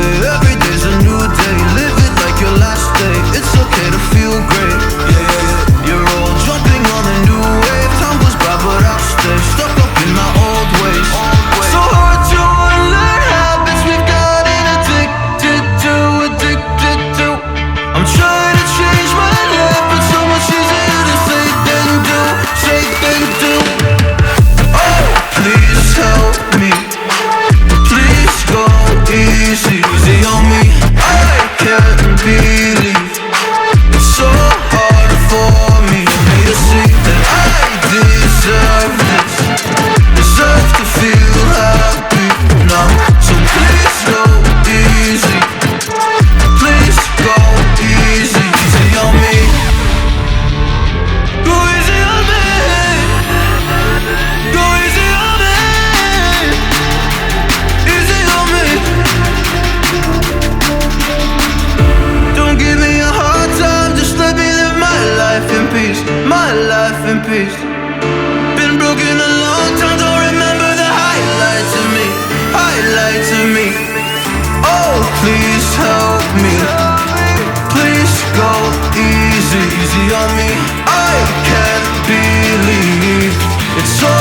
day, every day's a new day. Live it like your last day. It's okay to feel great. Yeah, yeah, yeah. You're all jumping on the new wave. Time goes by, but I'll stay stuck up in my old ways. So hard to unlearn habits we've gotten addicted to. I'm trying to change my life, but so much easier to say than do. Oh, please help me. Please go easy on me. I can't believe it's so hard for me to see that I deserve this. Deserve to feel happy now. So please go easy. Please go easy on me. Go easy on me. Go easy on me. Easy on me. Don't give me a hard time, just let me live my life in peace. My life in peace. Been broken a long time, don't remember the highlights of me. Highlights of me. Oh, please help me. Please go easy on me. I can't believe it's so